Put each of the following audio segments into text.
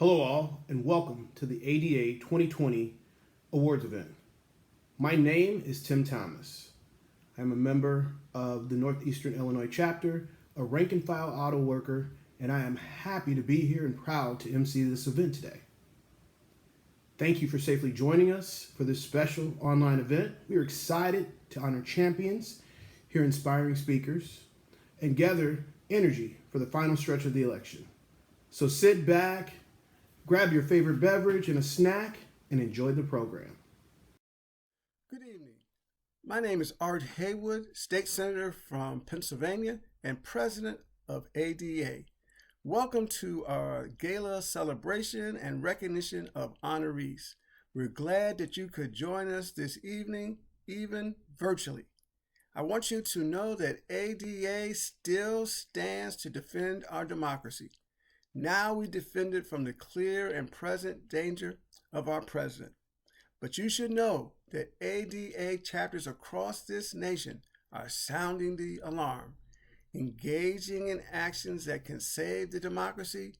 Hello, all, and welcome to the ADA 2020 Awards event. My name is Tim Thomas. I'm a member of the Northeastern Illinois chapter, a rank and file auto worker, and I am happy to be here and proud to MC this event today. Thank you for safely joining us for this special online event. We are excited to honor champions, hear inspiring speakers, and gather energy for the final stretch of the election. So sit back, grab your favorite beverage and a snack, and enjoy the program. Good evening. My name is Art Haywood, State Senator from Pennsylvania and President of ADA. Welcome to our gala celebration and recognition of honorees. We're glad that you could join us this evening, even virtually. I want you to know that ADA still stands to defend our democracy. Now we defend it from the clear and present danger of our president. But you should know that ADA chapters across this nation are sounding the alarm, engaging in actions that can save the democracy,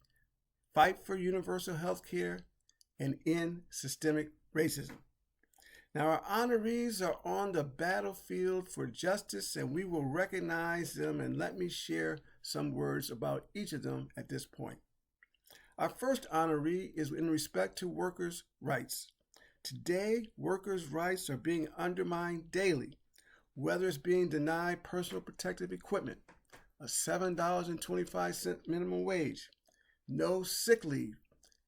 fight for universal health care, and end systemic racism. Now, our honorees are on the battlefield for justice, and we will recognize them, and let me share some words about each of them at this point. Our first honoree is in respect to workers' rights. Today, workers' rights are being undermined daily, whether it's being denied personal protective equipment, a $7.25 minimum wage, no sick leave,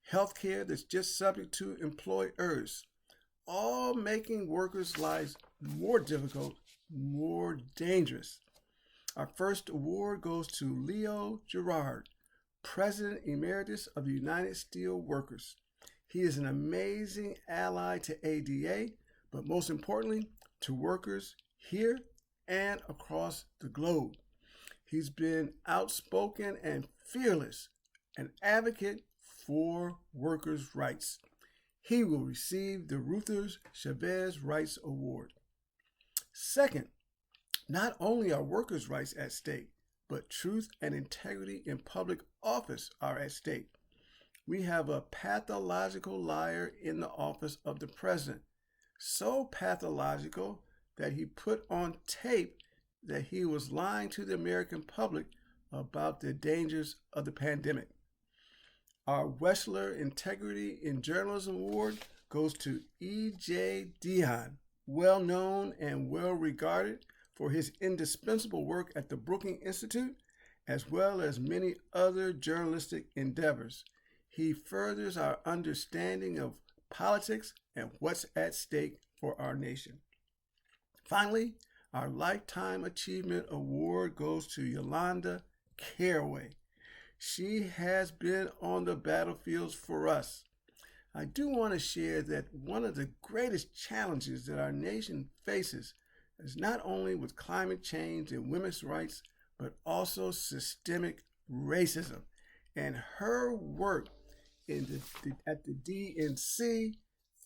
health care that's just subject to employers, all making workers' lives more difficult, more dangerous. Our first award goes to Gerard, President Emeritus of the United Steel Workers. He is an amazing ally to ADA, but most importantly, to workers here and across the globe. He's been outspoken and fearless, an advocate for workers' rights. He will receive the Ruther Chavez Rights Award. Second, not only are workers' rights at stake, but truth and integrity in public office are at stake. We have a pathological liar in the office of the president, so pathological that he put on tape that he was lying to the American public about the dangers of the pandemic. Our Wechsler Integrity in Journalism Award goes to E.J. Dionne, well known and well regarded for his indispensable work at the Brookings Institute, as well as many other journalistic endeavors. He furthers our understanding of politics and what's at stake for our nation. Finally, our Lifetime Achievement Award goes to Yolanda Caraway. She has been on the battlefields for us. I do want to share that one of the greatest challenges that our nation faces is not only with climate change and women's rights, but also systemic racism. And her work at the DNC,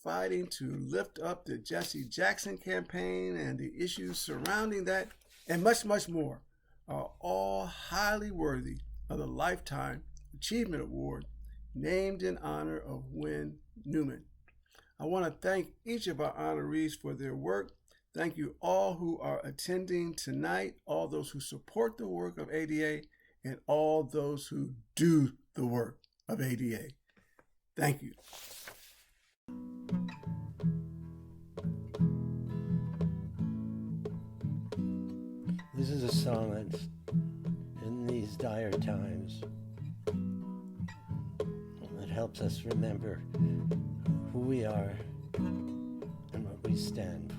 fighting to lift up the Jesse Jackson campaign and the issues surrounding that, and much, much more, are all highly worthy of the Lifetime Achievement Award, named in honor of Wynne Newman. I want to thank each of our honorees for their work. Thank you all who are attending tonight, all those who support the work of ADA, and all those who do the work of ADA. Thank you. This is a song that's in these dire times that helps us remember who we are and what we stand for.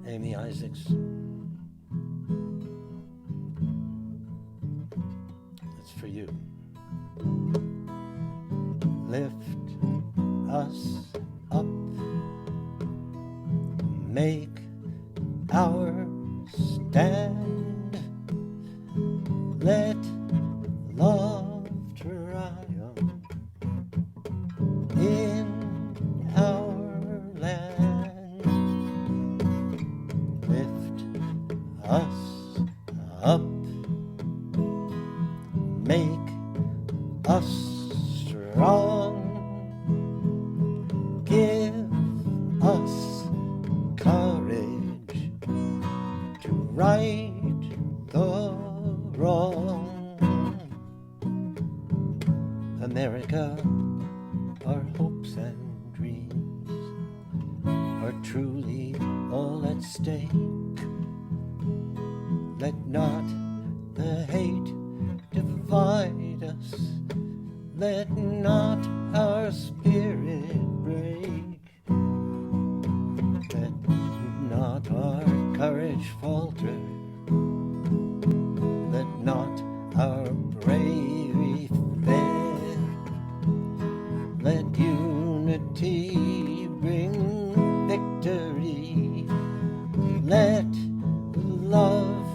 Amy Isaacs. It's for you. Lift us up, make our stand, let love triumph in our land. Lift us up, make right the wrong. America, our hopes and dreams are truly all at stake. Let not the hate divide us. Let not our spirit break. Let not our courage falter. Let not our bravery fail. Let unity bring victory. Let love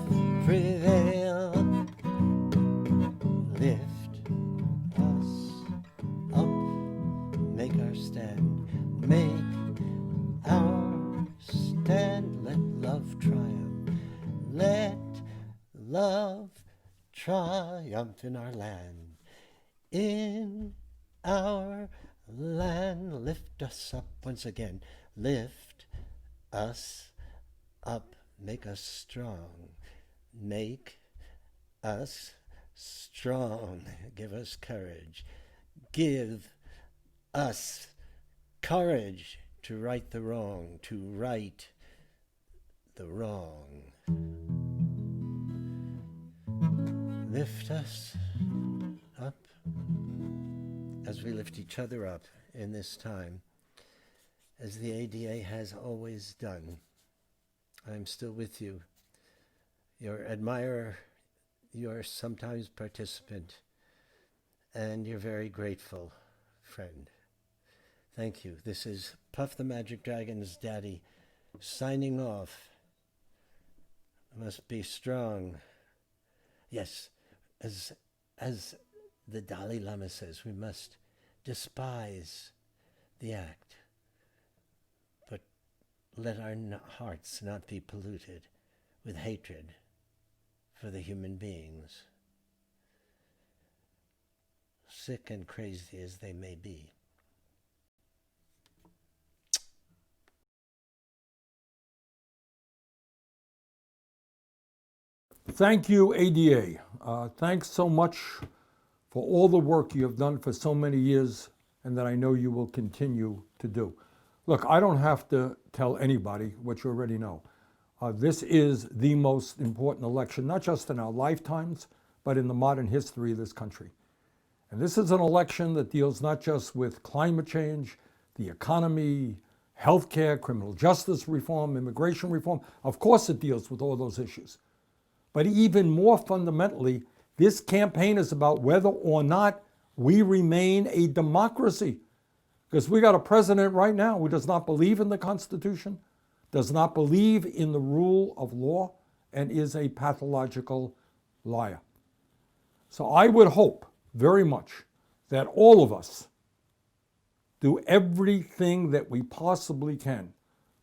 prevail. Lift us up, make our stand, make our stand. Let love triumph, let love triumph in our land. In our land, lift us up once again. Lift us up, make us strong. Make us strong. Give us courage. Give us courage to right the wrong, to right the wrong. Lift us up as we lift each other up in this time, as the ADA has always done. I'm still with you, your admirer, your sometimes participant, and your very grateful friend. Thank you. This is Puff the Magic Dragon's daddy signing off. Must be strong. Yes, as the Dalai Lama says, we must despise the act, but let our hearts not be polluted with hatred for the human beings, sick and crazy as they may be. Thank you, ADA. Thanks so much for all the work you have done for so many years and that I know you will continue to do. Look, I don't have to tell anybody what you already know. This is the most important election, not just in our lifetimes, but in the modern history of this country. And this is an election that deals not just with climate change, the economy, healthcare, criminal justice reform, immigration reform. Of course it deals with all those issues. But even more fundamentally, this campaign is about whether or not we remain a democracy. Because we got a president right now who does not believe in the Constitution, does not believe in the rule of law, and is a pathological liar. So I would hope very much that all of us do everything that we possibly can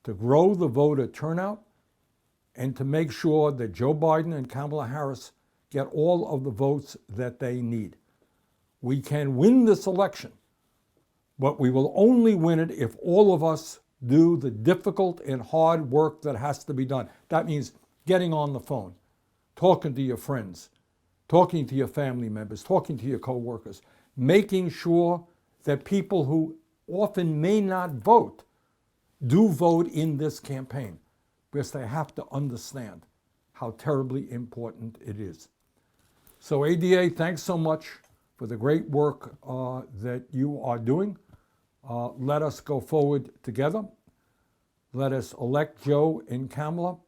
to grow the voter turnout and to make sure that Joe Biden and Kamala Harris get all of the votes that they need. We can win this election, but we will only win it if all of us do the difficult and hard work that has to be done. That means getting on the phone, talking to your friends, talking to your family members, talking to your coworkers, making sure that people who often may not vote do vote in this campaign, because they have to understand how terribly important it is. So ADA, thanks so much for the great work that you are doing. Let us go forward together. Let us elect Joe and Kamala.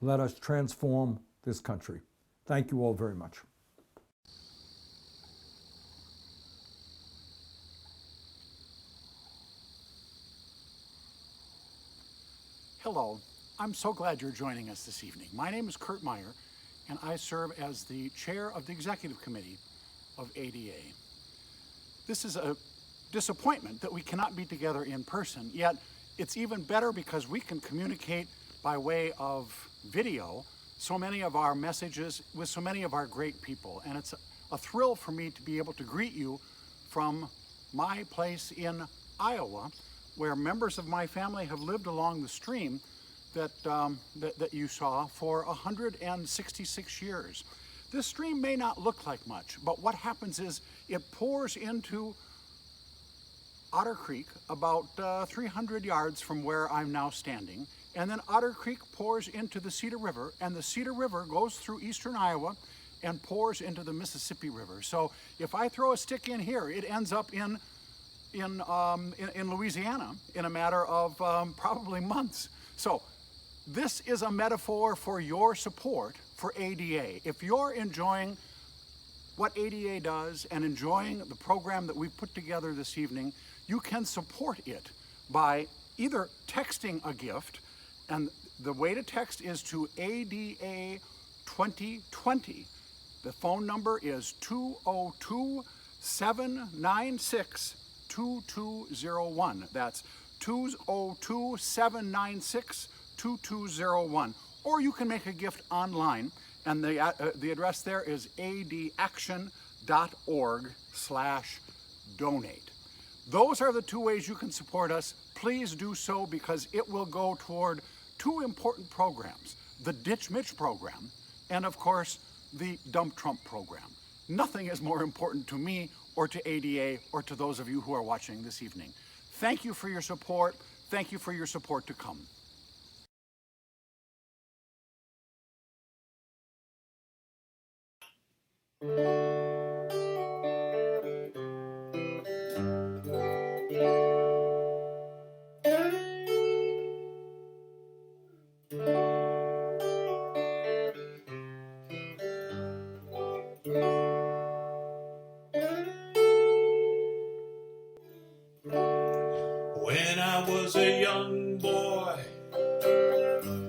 Let us transform this country. Thank you all very much. Hello. I'm so glad you're joining us this evening. My name is Kurt Meyer, and I serve as the chair of the executive committee of ADA. This is a disappointment that we cannot be together in person, yet it's even better because we can communicate by way of video so many of our messages with so many of our great people. And it's a thrill for me to be able to greet you from my place in Iowa, where members of my family have lived along the stream that you saw for 166 years. This stream may not look like much, but what happens is it pours into Otter Creek about 300 yards from where I'm now standing, and then Otter Creek pours into the Cedar River, and the Cedar River goes through eastern Iowa and pours into the Mississippi River. So if I throw a stick in here, it ends up in Louisiana in a matter of probably months. So this is a metaphor for your support for ADA. If you're enjoying what ADA does and enjoying the program that we've put together this evening, you can support it by either texting a gift, and the way to text is to ADA 2020. The phone number is 202-796-2201. That's 202-796-2201. Or you can make a gift online, and the address there is adaction.org/donate. Those are the two ways you can support us. Please do so, because it will go toward two important programs: the Ditch Mitch program and, of course, the Dump Trump program. Nothing is more important to me or to ADA or to those of you who are watching this evening. Thank you for your support. Thank you for your support to come. When I was a young boy,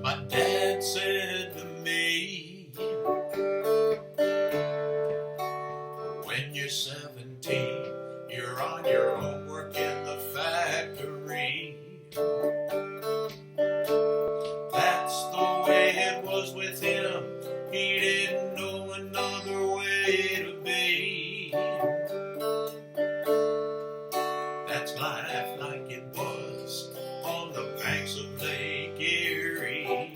my dad said to me, when you're 17, you're on your own, work in the factory. That's the way it was with him. He didn't know another way to be. That's life like it was on the banks of Lake Erie.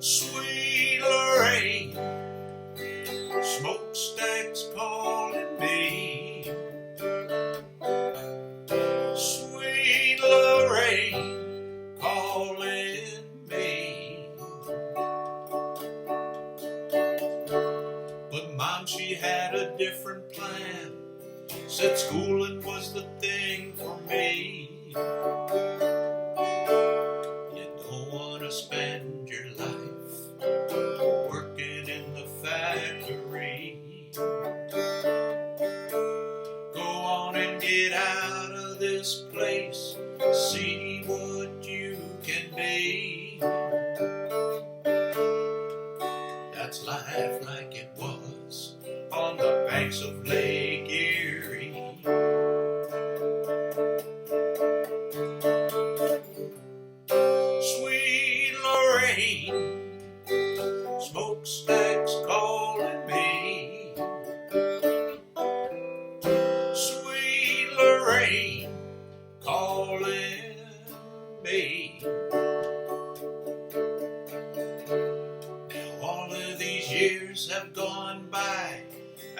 Sweet Lorraine, smokestacks calling me. Sweet Lorraine, calling me. But Mom, she had a different plan. Said schooling was the thing for me. You don't want to spend your life working in the factory. Go on and get out of this place. See what you can be. That's life like it was on the banks of Lake Erie. Sweet Lorraine, smokestacks calling me. Sweet Lorraine, calling me. Now all of these years have gone by,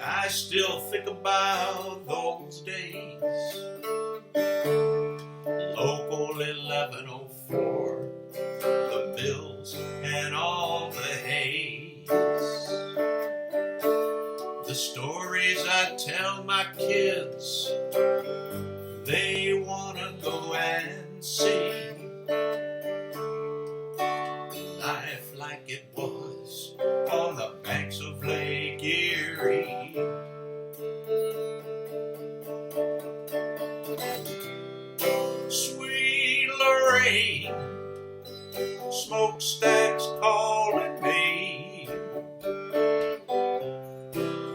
I still think about those days. Local 1104, the mills and all the haze. The stories I tell my kids, they wanna go and see. Life like it was on the banks of Lake Erie. Sweet Lorraine, smokestacks calling me.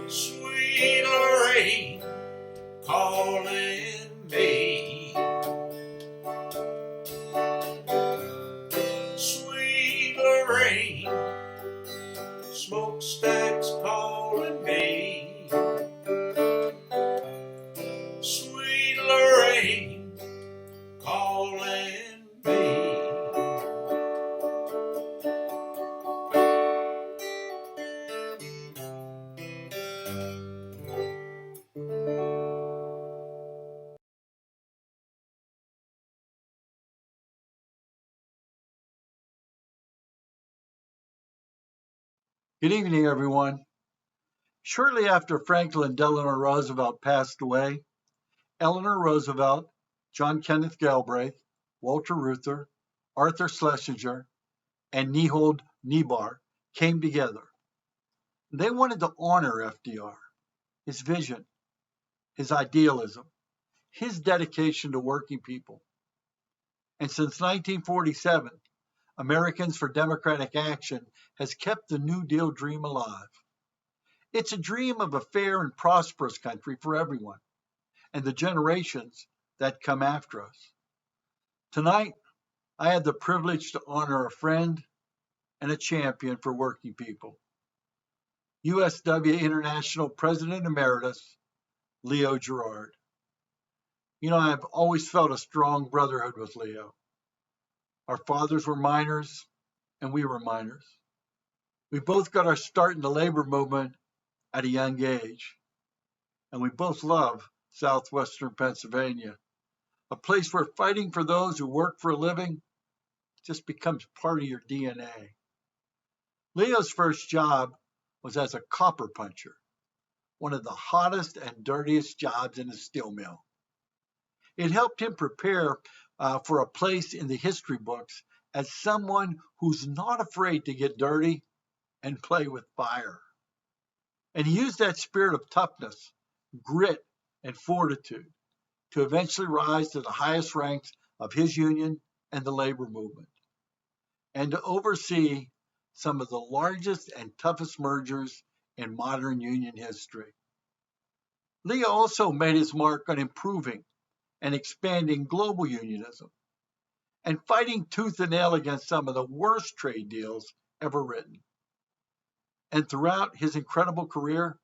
Sweet Lorraine, calling me. Sweet Lorraine, smokestacks calling me. Sweet Lorraine, Good evening, everyone. Shortly after Franklin Delano Roosevelt passed away, Eleanor Roosevelt, John Kenneth Galbraith, Walter Reuther, Arthur Schlesinger, and Nehold Nebar came together. They wanted to honor FDR, his vision, his idealism, his dedication to working people. And since 1947, Americans for Democratic Action has kept the New Deal dream alive. It's a dream of a fair and prosperous country for everyone and the generations that come after us. Tonight, I had the privilege to honor a friend and a champion for working people. USW International President Emeritus, Leo Gerard. You know, I've always felt a strong brotherhood with Leo. Our fathers were miners, and we were miners. We both got our start in the labor movement at a young age, and we both love southwestern Pennsylvania, a place where fighting for those who work for a living just becomes part of your DNA. Leo's first job was as a copper puncher, one of the hottest and dirtiest jobs in a steel mill. It helped him prepare for a place in the history books as someone who's not afraid to get dirty and play with fire. And he used that spirit of toughness, grit, and fortitude to eventually rise to the highest ranks of his union and the labor movement, and to oversee some of the largest and toughest mergers in modern union history. Leo also made his mark on improving and expanding global unionism and fighting tooth and nail against some of the worst trade deals ever written. And throughout his incredible career,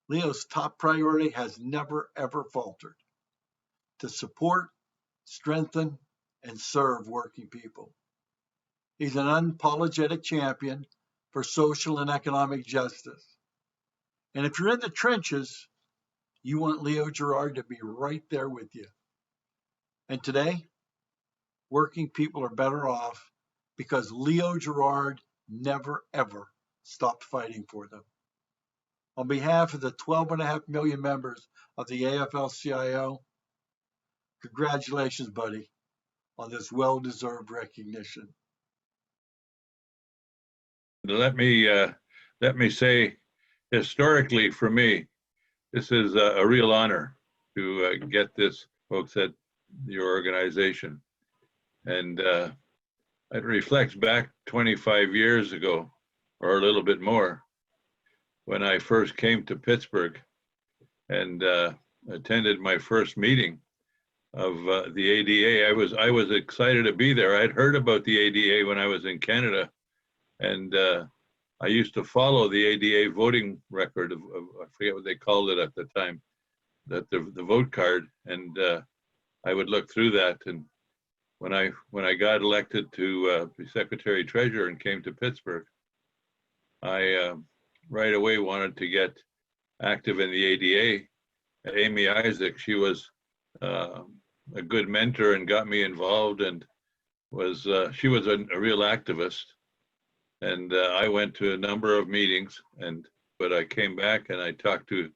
Leo's top priority has never, ever faltered: to support, strengthen, and serve working people. He's an unapologetic champion for social and economic justice. And if you're in the trenches, you want Leo Gerard to be right there with you. And today, working people are better off because Leo Gerard never, ever stopped fighting for them. On behalf of the 12.5 million members of the AFL-CIO, congratulations, buddy, on this well-deserved recognition. Let me say, historically for me, this is a real honor to get this, folks, at your organization. And it reflects back 25 years ago, or a little bit more, when I first came to Pittsburgh and attended my first meeting of the ADA. I was excited to be there. I'd heard about the ADA when I was in Canada, and I used to follow the ADA voting record of I forget what they called it at the time, that the vote card, and I would look through that. And when I got elected to be Secretary Treasurer and came to Pittsburgh, I right away wanted to get active in the ADA. Amy Isaac, she was a good mentor and got me involved, and she was a real activist. And I went to a number of meetings, but I came back and I talked to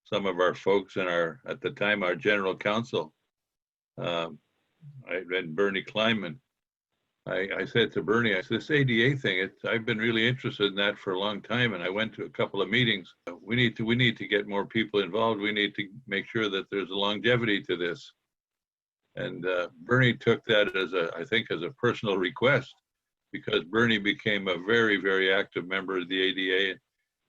some of our folks and at the time, our general counsel, and Bernie Kleinman. I said to Bernie, I said, this ADA thing, I've been really interested in that for a long time, and I went to a couple of meetings. We need to get more people involved. We need to make sure that there's a longevity to this. And Bernie took that as a personal request, because Bernie became a very, very active member of the ADA.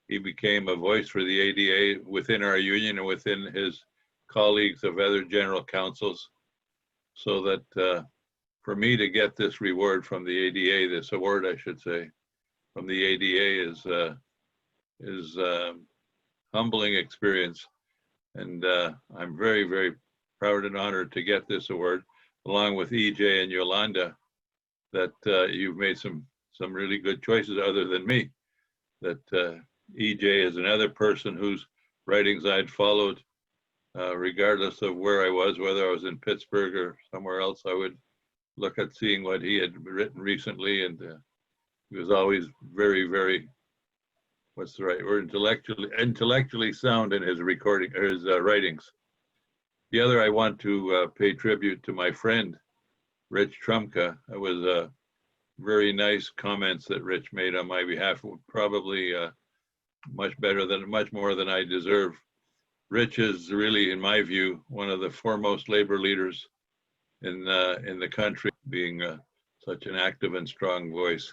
He became a voice for the ADA within our union and within his colleagues of other general councils, so that for me to get this reward from the ADA, this award, I should say, from the ADA is humbling experience. And I'm very, very proud and honored to get this award, along with EJ and Yolanda, that you've made some really good choices other than me. That EJ is another person whose writings I'd followed, regardless of where I was, whether I was in Pittsburgh or somewhere else. I would look at seeing what he had written recently, and he was always very, very what's the right word? Intellectually sound in his recording, or his writings. The other, I want to pay tribute to my friend, Rich Trumka. It was very nice comments that Rich made on my behalf, probably much more than I deserve. Rich is really, in my view, one of the foremost labor leaders in the country, being such an active and strong voice.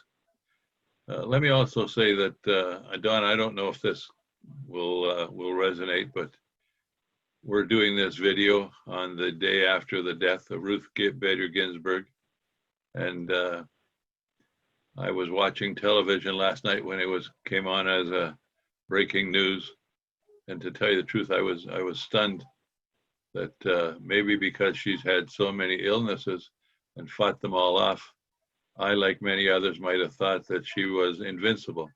Let me also say that, Don, I don't know if this will resonate, but we're doing this video on the day after the death of Ruth Bader Ginsburg. And I was watching television last night when it came on as a breaking news. And to tell you the truth, I was stunned that maybe because she's had so many illnesses and fought them all off, I, like many others, might have thought that she was invincible.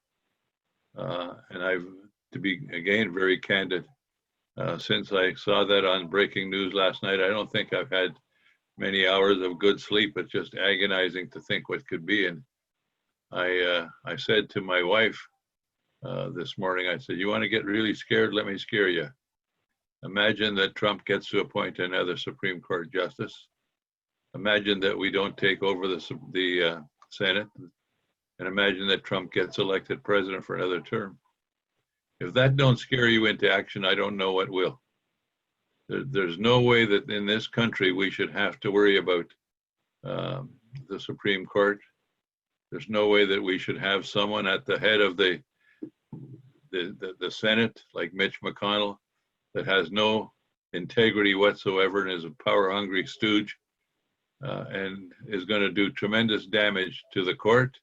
And I've, to be, again, very candid, since I saw that on breaking news last night, I don't think I've had many hours of good sleep. It's just agonizing to think what could be. And I said to my wife this morning, I said, you want to get really scared? Let me scare you. Imagine that Trump gets to appoint another Supreme Court justice. Imagine that we don't take over the Senate, and imagine that Trump gets elected president for another term. If that don't scare you into action, I don't know what will. There's no way that in this country we should have to worry about the Supreme Court. There's no way that we should have someone at the head of the Senate like Mitch McConnell that has no integrity whatsoever and is a power-hungry stooge and is going to do tremendous damage to the court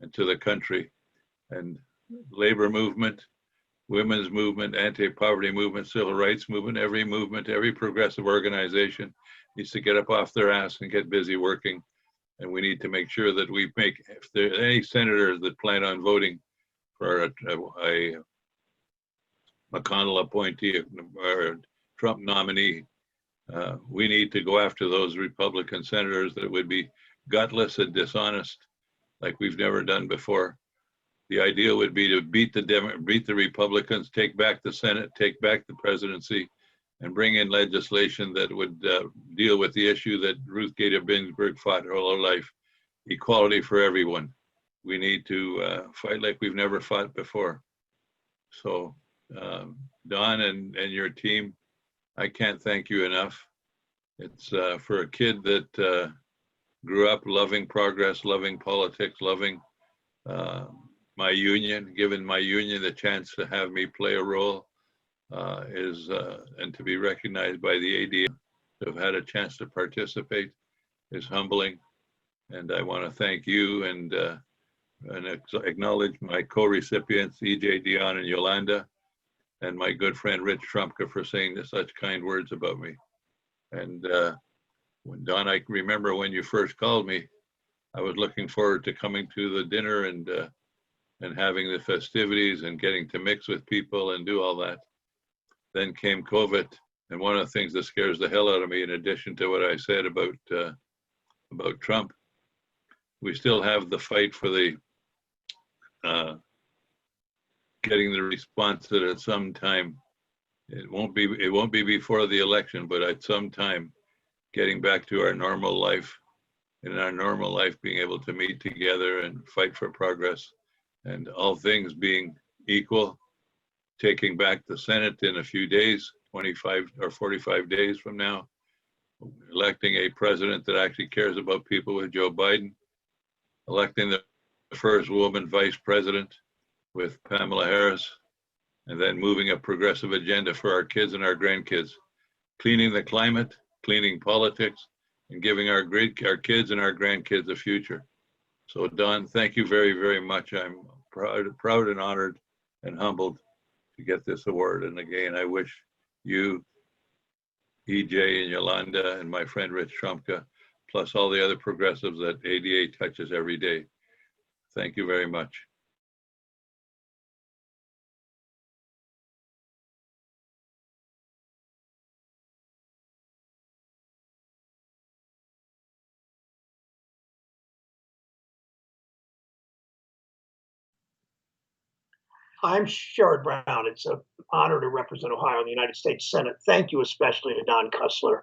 and to the country. And labor movement, women's movement, anti-poverty movement, civil rights movement, every progressive organization needs to get up off their ass and get busy working. And we need to make sure that we make, if there are any senators that plan on voting for a McConnell appointee or a Trump nominee, we need to go after those Republican senators that would be gutless and dishonest like we've never done before. The ideal would be to beat the Republicans, take back the Senate, take back the presidency, and bring in legislation that would deal with the issue that Ruth Bader Ginsburg fought her whole life: equality for everyone. We need to fight like we've never fought before. So, Don and your team, I can't thank you enough. It's for a kid that grew up loving progress, loving politics, loving my union, given my union the chance to have me play a role and to be recognized by the ADA, to have had a chance to participate is humbling. And I want to thank you and acknowledge my co-recipients, EJ, Dionne, and Yolanda, and my good friend Rich Trumka for saying such kind words about me. And when Don, I remember when you first called me, I was looking forward to coming to the dinner and having the festivities and getting to mix with people and do all that. Then came COVID, and one of the things that scares the hell out of me, in addition to what I said about Trump, we still have the fight for the getting the response that at some time, it won't be before the election, but at some time, getting back to our normal life, and in our normal life being able to meet together and fight for progress, and all things being equal, taking back the Senate in a few days, 25 or 45 days from now, electing a president that actually cares about people with Joe Biden, electing the first woman vice president with Pamela Harris, and then moving a progressive agenda for our kids and our grandkids, cleaning the climate, cleaning politics, and giving our kids and our grandkids a future. So Don, thank you very, very much. I'm proud and honored and humbled to get this award. And again, I wish you, EJ and Yolanda, and my friend Rich Trumka, plus all the other progressives that ADA touches every day. Thank you very much. I'm Sherrod Brown. It's an honor to represent Ohio in the United States Senate. Thank you especially to Don Cussler.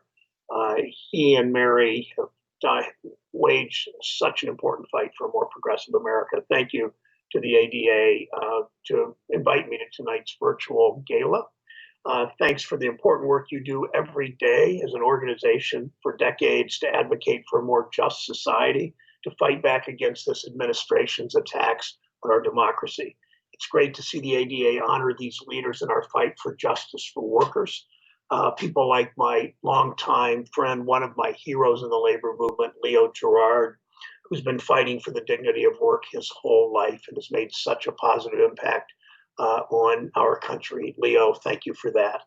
He and Mary have waged such an important fight for a more progressive America. Thank you to the ADA to invite me to tonight's virtual gala. Thanks for the important work you do every day as an organization for decades to advocate for a more just society, to fight back against this administration's attacks on our democracy. It's great to see the ADA honor these leaders in our fight for justice for workers. People like my longtime friend, one of my heroes in the labor movement, Gerard, who's been fighting for the dignity of work his whole life and has made such a positive impact on our country. Leo, thank you for that.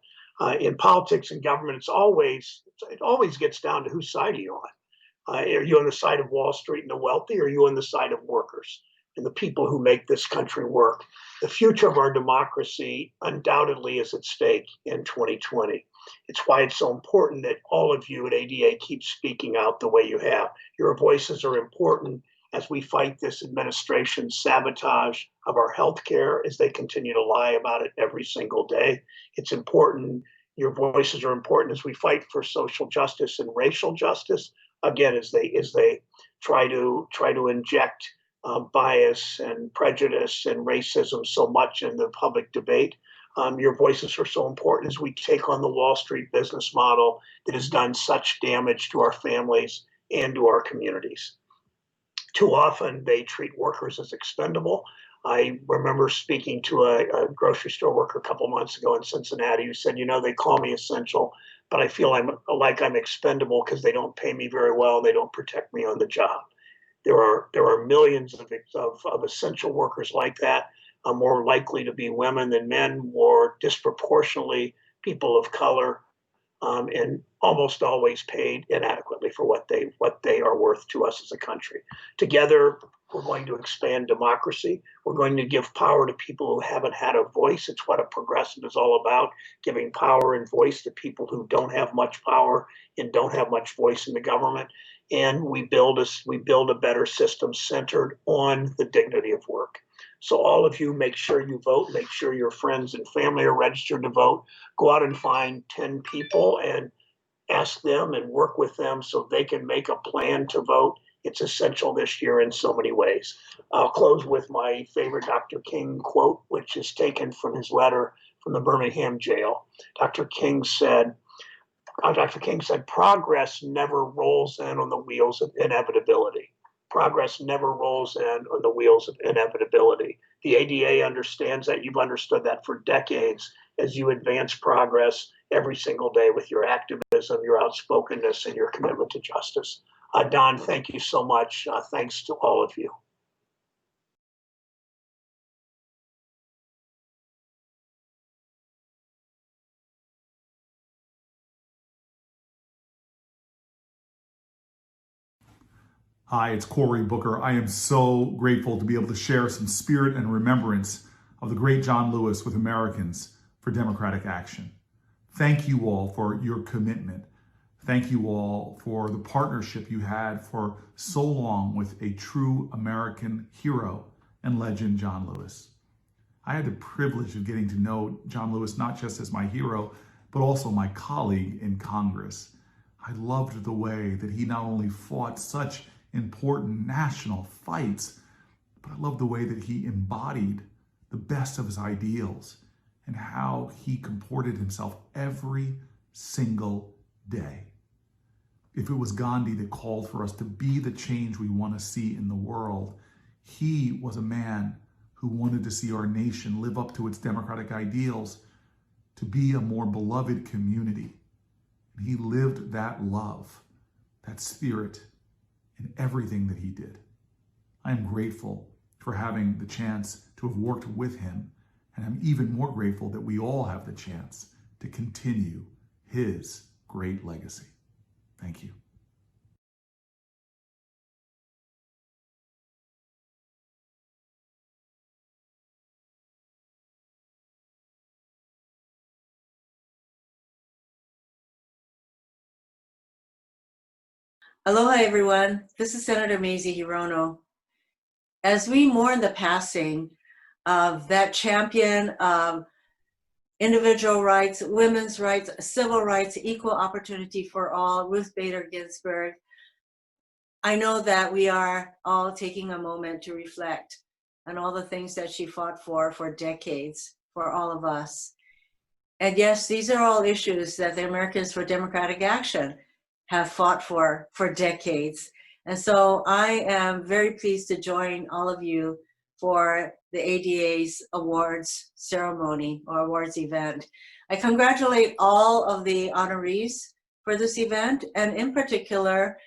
In politics and government, it always gets down to whose side are you on? Are you on the side of Wall Street and the wealthy, or are you on the side of workers and the people who make this country work? The future of our democracy undoubtedly is at stake in 2020. It's why it's so important that all of you at ADA keep speaking out the way you have. Your voices are important as we fight this administration's sabotage of our healthcare as they continue to lie about it every single day. It's important. Your voices are important as we fight for social justice and racial justice. Again, as they try to inject bias and prejudice and racism so much in the public debate. Your voices are so important as we take on the Wall Street business model that has done such damage to our families and to our communities. Too often they treat workers as expendable. I remember speaking to a grocery store worker a couple months ago in Cincinnati who said, they call me essential, but I feel I'm expendable because they don't pay me very well. They don't protect me on the job. There are millions of essential workers like that, more likely to be women than men, more disproportionately people of color, and almost always paid inadequately for what they are worth to us as a country. Together, we're going to expand democracy. We're going to give power to people who haven't had a voice. It's what a progressive is all about, giving power and voice to people who don't have much power and don't have much voice in the government. And we build a better system centered on the dignity of work. So all of you, make sure you vote, make sure your friends and family are registered to vote. Go out and find 10 people and ask them and work with them so they can make a plan to vote. It's essential this year in so many ways. I'll close with my favorite Dr. King quote, which is taken from his letter from the Birmingham jail. Dr. King said, progress never rolls in on the wheels of inevitability. Progress never rolls in on the wheels of inevitability. The ADA understands that. You've understood that for decades as you advance progress every single day with your activism, your outspokenness, and your commitment to justice. Don, thank you so much. Thanks to all of you. Hi, it's Cory Booker. I am so grateful to be able to share some spirit and remembrance of the great John Lewis with Americans for Democratic Action. Thank you all for your commitment. Thank you all for the partnership you had for so long with a true American hero and legend, John Lewis. I had the privilege of getting to know John Lewis not just as my hero, but also my colleague in Congress. I loved the way that he not only fought such important national fights, but I love the way that he embodied the best of his ideals and how he comported himself every single day. If it was Gandhi that called for us to be the change we want to see in the world, he was a man who wanted to see our nation live up to its democratic ideals, to be a more beloved community. And he lived that love, that spirit, in everything that he did. I am grateful for having the chance to have worked with him, and I'm even more grateful that we all have the chance to continue his great legacy. Thank you. Aloha, everyone. This is Senator Mazie Hirono. As we mourn the passing that champion of individual rights, women's rights, civil rights, equal opportunity for all, Ruth Bader Ginsburg. I know that we are all taking a moment to reflect on all the things that she fought for decades, for all of us. And yes, these are all issues that the Americans for Democratic Action have fought for decades. And so I am very pleased to join all of you for the ADA's awards ceremony or awards event. I congratulate all of the honorees for this event, and in particular,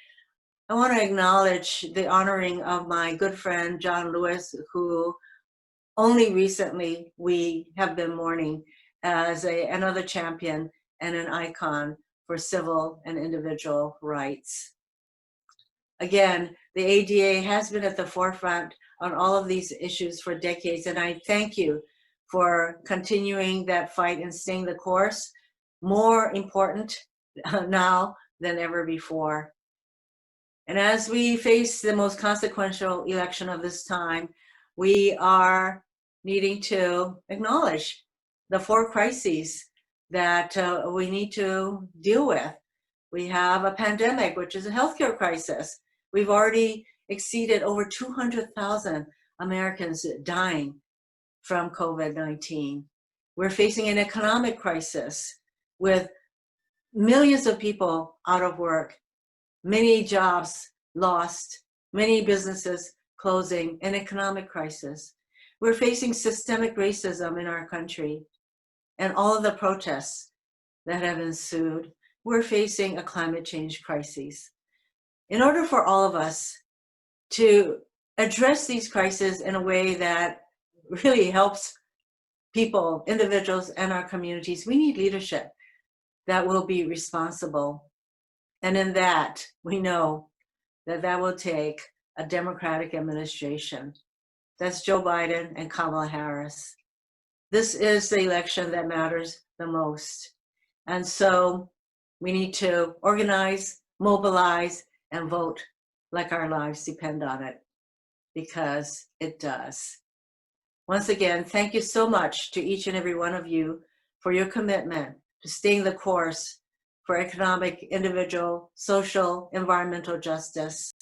I want to acknowledge the honoring of my good friend, John Lewis, who only recently we have been mourning as another champion and an icon for civil and individual rights. Again, the ADA has been at the forefront on all of these issues for decades, and I thank you for continuing that fight and staying the course, more important now than ever before. And as we face the most consequential election of this time, we are needing to acknowledge the 4 crises that we need to deal with. We have a pandemic, which is a healthcare crisis. We've already exceeded over 200,000 Americans dying from COVID-19. We're facing an economic crisis with millions of people out of work, many jobs lost, many businesses closing, an economic crisis. We're facing systemic racism in our country and all of the protests that have ensued. We're facing a climate change crisis. In order for all of us to address these crises in a way that really helps people, individuals, and our communities, we need leadership that will be responsible. And in that, we know that that will take a Democratic administration. That's Joe Biden and Kamala Harris. This is the election that matters the most. And so we need to organize, mobilize, and vote like our lives depend on it, because it does. Once again, thank you so much to each and every one of you for your commitment to staying the course for economic, individual, social, environmental justice.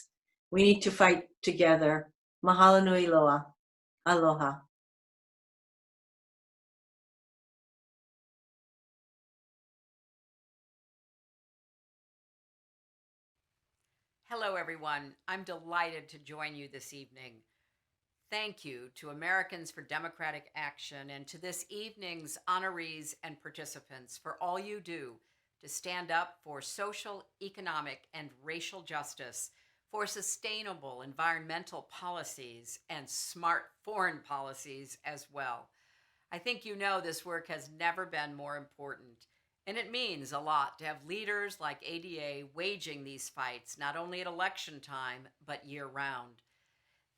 We need to fight together. Mahalo nui loa. Aloha. Hello, everyone. I'm delighted to join you this evening. Thank you to Americans for Democratic Action and to this evening's honorees and participants for all you do to stand up for social, economic, and racial justice, for sustainable environmental policies and smart foreign policies as well. I think you know this work has never been more important. And it means a lot to have leaders like ADA waging these fights, not only at election time, but year-round.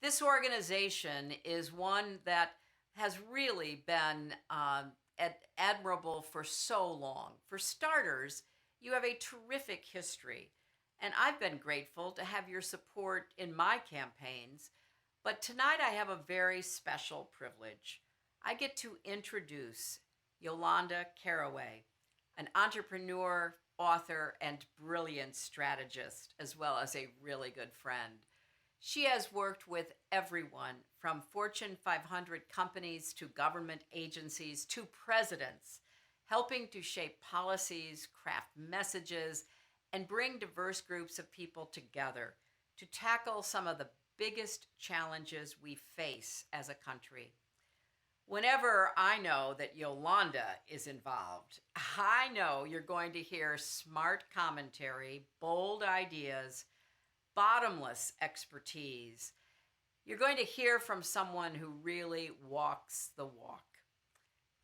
This organization is one that has really been admirable for so long. For starters, you have a terrific history, and I've been grateful to have your support in my campaigns. But tonight I have a very special privilege. I get to introduce Yolanda Caraway, an entrepreneur, author, and brilliant strategist, as well as a really good friend. She has worked with everyone from Fortune 500 companies to government agencies to presidents, helping to shape policies, craft messages, and bring diverse groups of people together to tackle some of the biggest challenges we face as a country. Whenever I know that Yolanda is involved, I know you're going to hear smart commentary, bold ideas, bottomless expertise. You're going to hear from someone who really walks the walk.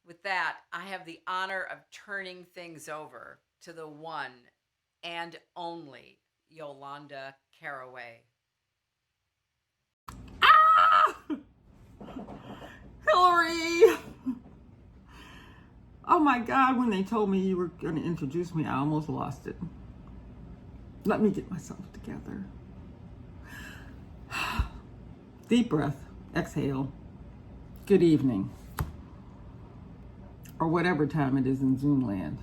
With that, I have the honor of turning things over to the one and only Yolanda Caraway. Hillary! Oh my God, when they told me you were going to introduce me, I almost lost it. Let me get myself together. Deep breath, exhale. Good evening, or whatever time it is in Zoom land.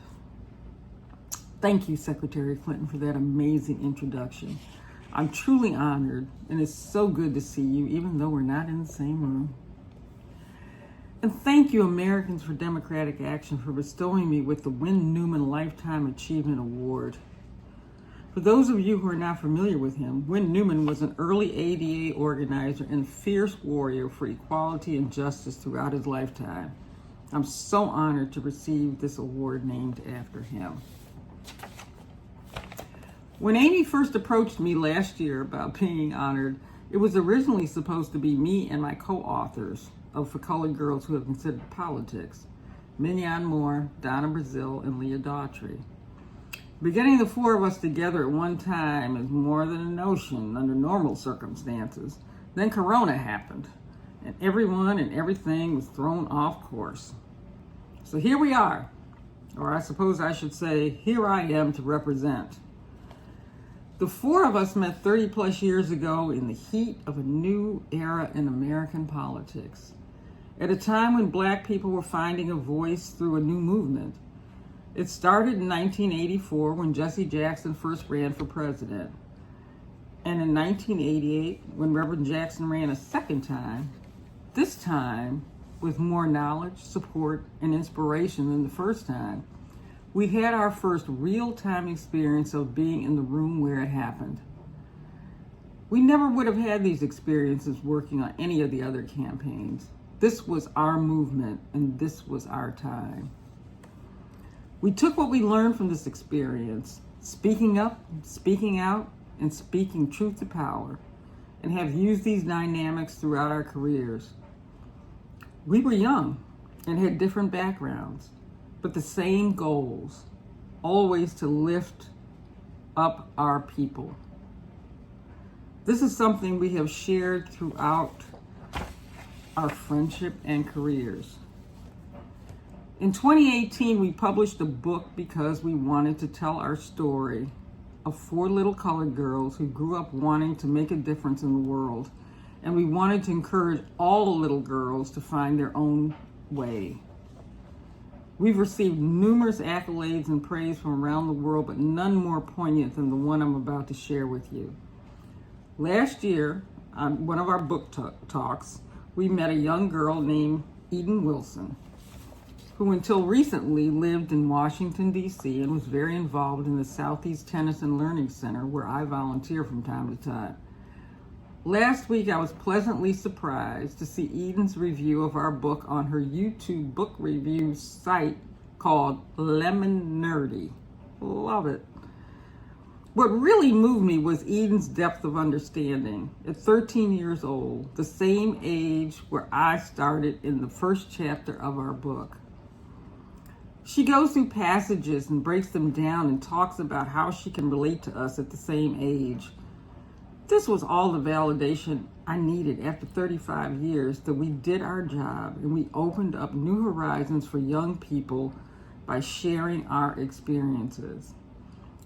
Thank you, Secretary Clinton, for that amazing introduction. I'm truly honored, and it's so good to see you, even though we're not in the same room. And thank you, Americans for Democratic Action, for bestowing me with the Win Newman Lifetime Achievement Award. For those of you who are not familiar with him, Win Newman was an early ADA organizer and fierce warrior for equality and justice throughout his lifetime. I'm so honored to receive this award named after him. When Amy first approached me last year about being honored, it was originally supposed to be me and my co-authors of For Colored Girls Who Have Considered Politics, Mignon Moore, Donna Brazile, and Leah Daughtry. Beginning the four of us together at one time is more than a notion under normal circumstances. Then Corona happened, and everyone and everything was thrown off course. So here we are, or I suppose I should say, here I am to represent. The four of us met 30 plus years ago in the heat of a new era in American politics. At a time when Black people were finding a voice through a new movement. It started in 1984 when Jesse Jackson first ran for president. And in 1988, when Reverend Jackson ran a second time, this time with more knowledge, support, and inspiration than the first time, we had our first real-time experience of being in the room where it happened. We never would have had these experiences working on any of the other campaigns. This was our movement, and this was our time. We took what we learned from this experience, speaking up, speaking out, and speaking truth to power, and have used these dynamics throughout our careers. We were young and had different backgrounds, but the same goals, always to lift up our people. This is something we have shared throughout our friendship and careers. In 2018, we published a book because we wanted to tell our story of four little colored girls who grew up wanting to make a difference in the world, and we wanted to encourage all the little girls to find their own way. We've received numerous accolades and praise from around the world, but none more poignant than the one I'm about to share with you. Last year, on one of our book talks, we met a young girl named Eden Wilson, who until recently lived in Washington, D.C. and was very involved in the Southeast Tennis and Learning Center, where I volunteer from time to time. Last week, I was pleasantly surprised to see Eden's review of our book on her YouTube book review site called Lemon Nerdy. Love it. What really moved me was Eden's depth of understanding. At 13 years old, the same age where I started in the first chapter of our book. She goes through passages and breaks them down and talks about how she can relate to us at the same age. This was all the validation I needed after 35 years that we did our job and we opened up new horizons for young people by sharing our experiences.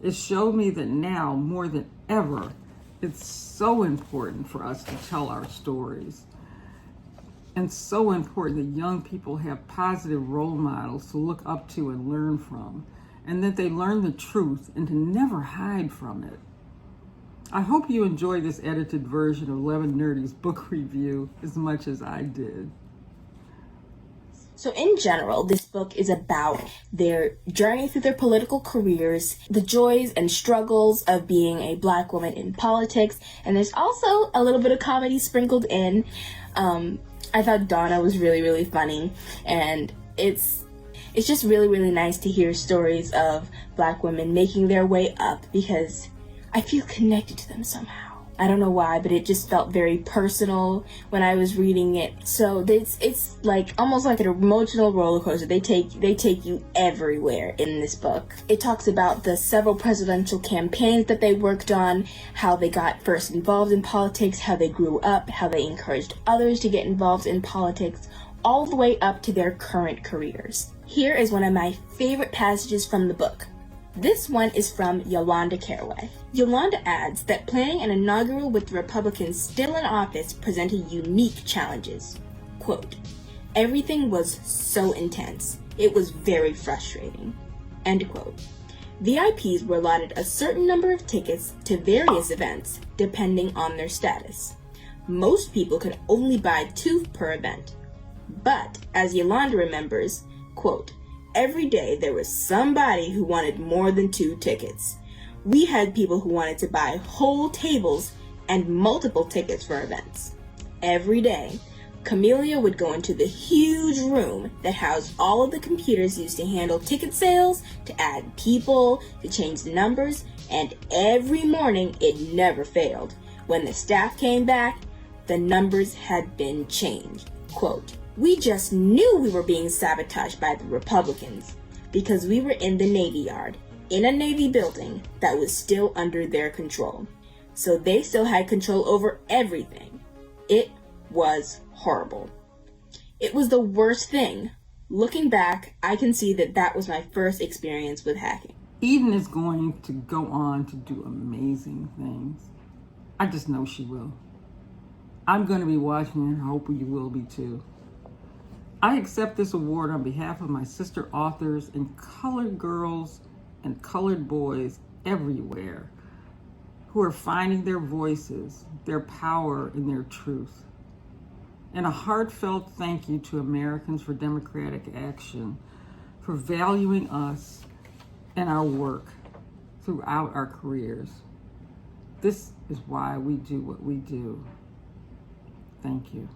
It showed me that now, more than ever, it's so important for us to tell our stories. And so important that young people have positive role models to look up to and learn from, and that they learn the truth and to never hide from it. I hope you enjoy this edited version of Lemon Nerdy's book review as much as I did. So in general, this book is about their journey through their political careers, the joys and struggles of being a Black woman in politics, and there's also a little bit of comedy sprinkled in. I thought Donna was really, really funny, and it's just really, really nice to hear stories of Black women making their way up, because I feel connected to them somehow. I don't know why, but it just felt very personal when I was reading it. So it's like almost like an emotional roller coaster. They take you everywhere in this book. It talks about the several presidential campaigns that they worked on, how they got first involved in politics, how they grew up, how they encouraged others to get involved in politics, all the way up to their current careers. Here is one of my favorite passages from the book. This one is from Yolanda Caraway. Yolanda adds that planning an inaugural with the Republicans still in office presented unique challenges. Quote, Everything was so intense. It was very frustrating. End quote. VIPs were allotted a certain number of tickets to various events depending on their status. Most people could only buy 2 per event. But, as Yolanda remembers, quote, every day there was somebody who wanted more than 2 tickets. We had people who wanted to buy whole tables and multiple tickets for events. Every day, Camellia would go into the huge room that housed all of the computers used to handle ticket sales, to add people, to change the numbers, and every morning it never failed. When the staff came back, the numbers had been changed. Quote, we just knew we were being sabotaged by the Republicans because we were in the Navy Yard, in a Navy building that was still under their control. So they still had control over everything. It was horrible. It was the worst thing. Looking back, I can see that that was my first experience with hacking. Eden is going to go on to do amazing things. I just know she will. I'm going to be watching and hope you will be too. I accept this award on behalf of my sister authors and colored girls and colored boys everywhere who are finding their voices, their power, and their truth. And a heartfelt thank you to Americans for Democratic Action for valuing us and our work throughout our careers. This is why we do what we do. Thank you.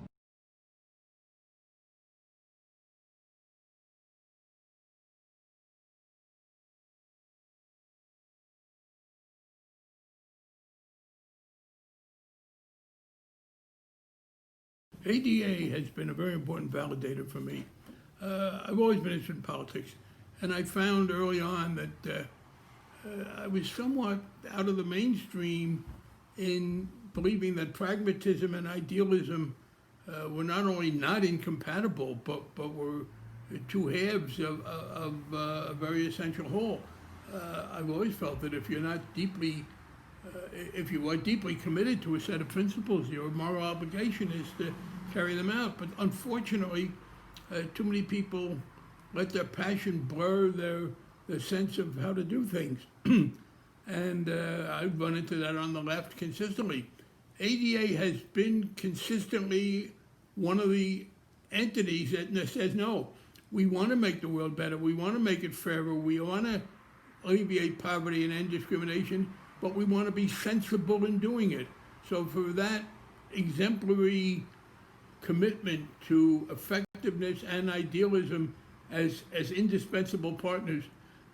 ADA has been a very important validator for me. I've always been interested in politics, and I found early on that I was somewhat out of the mainstream in believing that pragmatism and idealism were not only not incompatible, but were 2 halves of a very essential whole. I've always felt that if you're not deeply if you are deeply committed to a set of principles, your moral obligation is to carry them out. But unfortunately, too many people let their passion blur their sense of how to do things. And I've run into that on the left consistently. ADA has been consistently one of the entities that says, no, we want to make the world better. We want to make it fairer. We want to alleviate poverty and end discrimination, but we want to be sensible in doing it. So for that exemplary commitment to effectiveness and idealism as indispensable partners,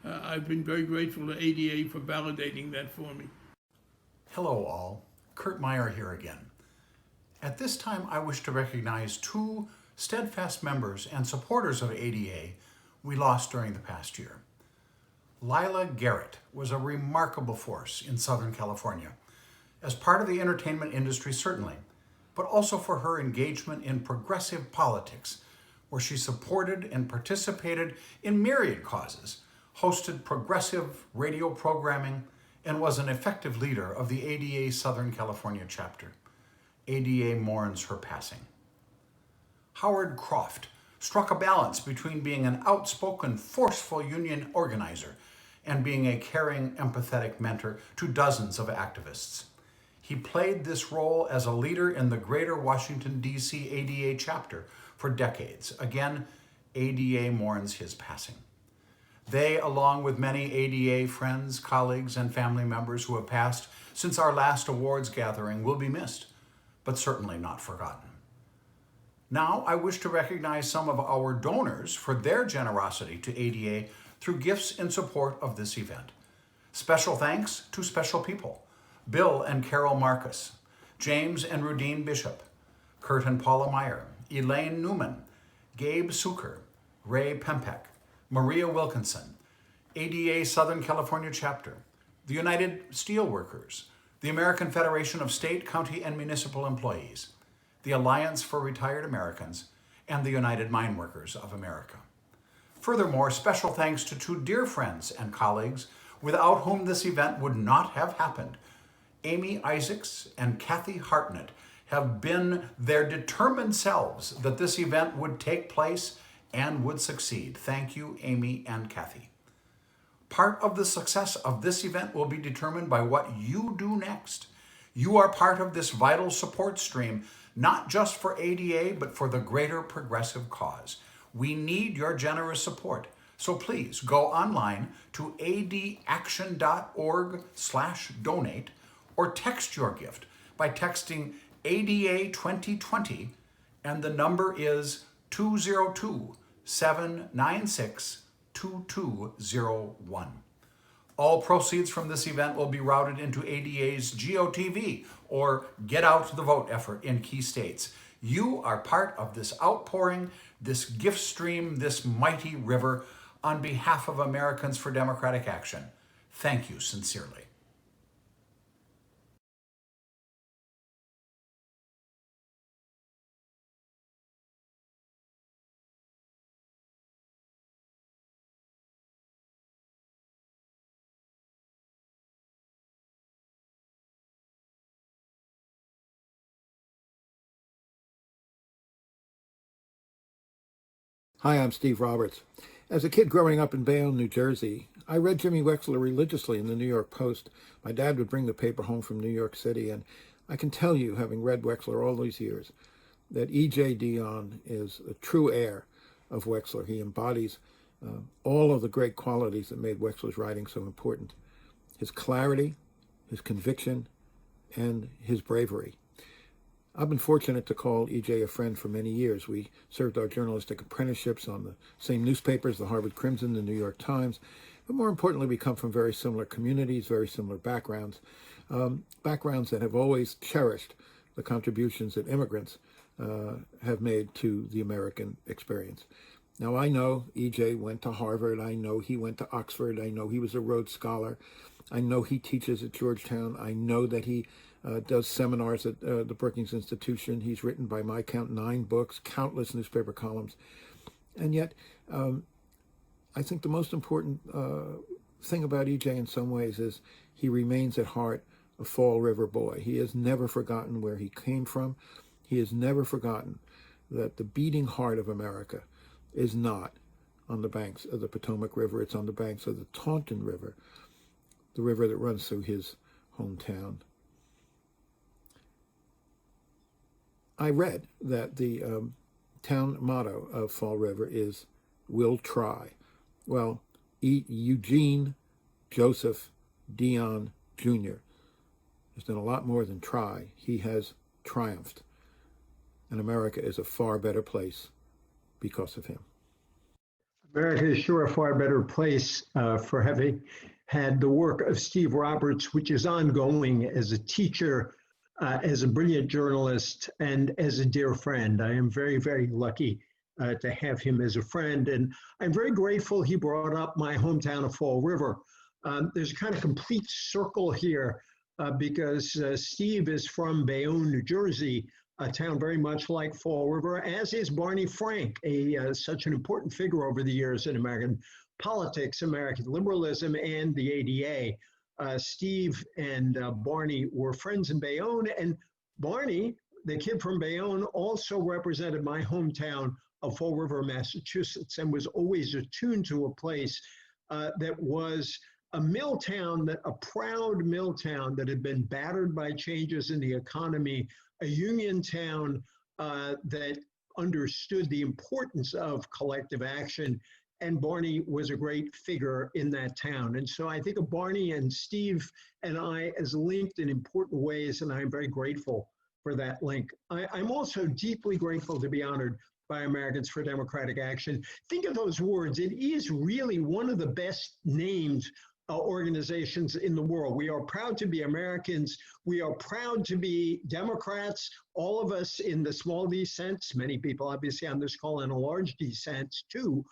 I've been very grateful to ADA for validating that for me. Hello all, Kurt Meyer here again. At this time, I wish to recognize 2 steadfast members and supporters of ADA we lost during the past year. Lila Garrett was a remarkable force in Southern California, as part of the entertainment industry certainly, but also for her engagement in progressive politics, where she supported and participated in myriad causes, hosted progressive radio programming, and was an effective leader of the ADA Southern California chapter. ADA mourns her passing. Howard Croft struck a balance between being an outspoken, forceful union organizer and being a caring, empathetic mentor to dozens of activists. He played this role as a leader in the Greater Washington, D.C. ADA chapter for decades. Again, ADA mourns his passing. They, along with many ADA friends, colleagues, and family members who have passed since our last awards gathering, will be missed, but certainly not forgotten. Now, I wish to recognize some of our donors for their generosity to ADA through gifts in support of this event. Special thanks to special people: Bill and Carol Marcus, James and Rudine Bishop, Kurt and Paula Meyer, Elaine Newman, Gabe Suker, Ray Pempek, Maria Wilkinson, ADA Southern California Chapter, the United Steelworkers, the American Federation of State, County, and Municipal Employees, the Alliance for Retired Americans, and the United Mine Workers of America. Furthermore, special thanks to 2 dear friends and colleagues without whom this event would not have happened. Amy Isaacs and Kathy Hartnett have been their determined selves that this event would take place and would succeed. Thank you, Amy and Kathy. Part of the success of this event will be determined by what you do next. You are part of this vital support stream, not just for ADA, but for the greater progressive cause. We need your generous support. So please go online to adaction.org/donate or text your gift by texting ADA 2020, and the number is 202-796-2201. All proceeds from this event will be routed into ADA's GOTV, or Get Out the Vote effort in key states. You are part of this outpouring, this gift stream, this mighty river on behalf of Americans for Democratic Action. Thank you sincerely. Hi, I'm Steve Roberts. As a kid growing up in Bayonne, New Jersey, I read Jimmy Wexler religiously in the New York Post. My dad would bring the paper home from New York City, and I can tell you, having read Wexler all these years, that E.J. Dionne is a true heir of Wexler. He embodies all of the great qualities that made Wexler's writing so important. His clarity, his conviction, and his bravery. I've been fortunate to call E.J. a friend for many years. We served our journalistic apprenticeships on the same newspapers, the Harvard Crimson, the New York Times. But more importantly, we come from very similar communities, very similar backgrounds, backgrounds that have always cherished the contributions that immigrants have made to the American experience. Now, I know E.J. went to Harvard. I know he went to Oxford. I know he was a Rhodes Scholar. I know he teaches at Georgetown. I know that he does seminars at the Brookings Institution. He's written, by my count, 9 books, countless newspaper columns. And yet, I think the most important thing about E.J. in some ways is he remains at heart a Fall River boy. He has never forgotten where he came from. He has never forgotten that the beating heart of America is not on the banks of the Potomac River. It's on the banks of the Taunton River, the river that runs through his hometown. I read that the town motto of Fall River is, "We'll try." Well, Eugene Joseph Dionne Jr. has done a lot more than try. He has triumphed. And America is a far better place because of him. America is sure a far better place for having had the work of Steve Roberts, which is ongoing as a teacher, as a brilliant journalist, and as a dear friend. I am very, very lucky to have him as a friend. And I'm very grateful he brought up my hometown of Fall River. There's a kind of complete circle here because Steve is from Bayonne, New Jersey, a town very much like Fall River, as is Barney Frank, such an important figure over the years in American politics, American liberalism, and the ADA. Steve and Barney were friends in Bayonne, and Barney, the kid from Bayonne, also represented my hometown of Fall River, Massachusetts, and was always attuned to a place that was a mill town, a proud mill town that had been battered by changes in the economy, a union town that understood the importance of collective action. And Barney was a great figure in that town. And so I think of Barney and Steve and I as linked in important ways, and I'm very grateful for that link. I'm also deeply grateful to be honored by Americans for Democratic Action. Think of those words. It is really one of the best named organizations in the world. We are proud to be Americans. We are proud to be Democrats, all of us in the small d sense, many people obviously on this call in a large d sense too.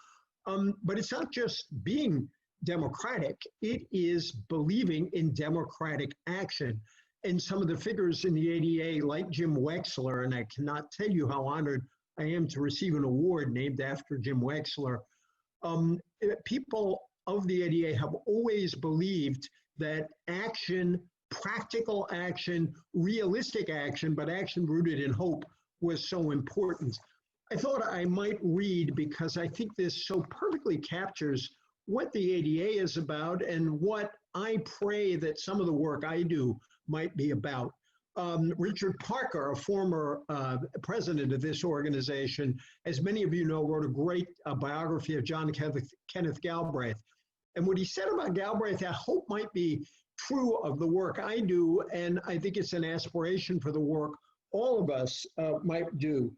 But it's not just being democratic, it is believing in democratic action. And some of the figures in the ADA, like Jim Wexler, and I cannot tell you how honored I am to receive an award named after Jim Wexler. People of the ADA have always believed that action practical action, realistic action, but action rooted in hope was so important. I thought I might read because I think this so perfectly captures what the ADA is about and what I pray that some of the work I do might be about. Richard Parker, a former president of this organization, as many of you know, wrote a great biography of John Kenneth Galbraith. And what he said about Galbraith, I hope might be true of the work I do, and I think it's an aspiration for the work all of us might do.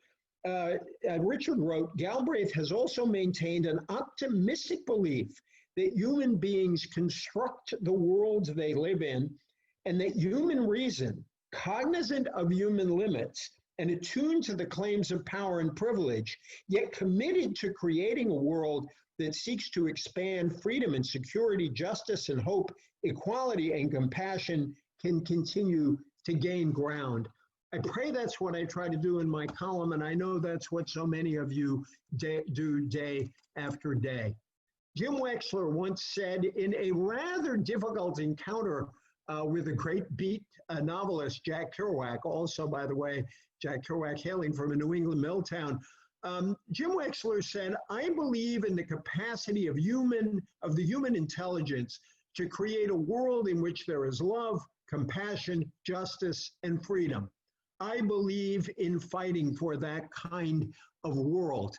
Richard wrote, Galbraith has also maintained an optimistic belief that human beings construct the world they live in, and that human reason, cognizant of human limits and attuned to the claims of power and privilege, yet committed to creating a world that seeks to expand freedom and security, justice and hope, equality and compassion, can continue to gain ground. I pray that's what I try to do in my column, and I know that's what so many of you do day after day. Jim Wexler once said in a rather difficult encounter with the great beat novelist Jack Kerouac, also, by the way, Jack Kerouac hailing from a New England mill town, Jim Wexler said, I believe in the capacity of the human intelligence to create a world in which there is love, compassion, justice, and freedom. I believe in fighting for that kind of world.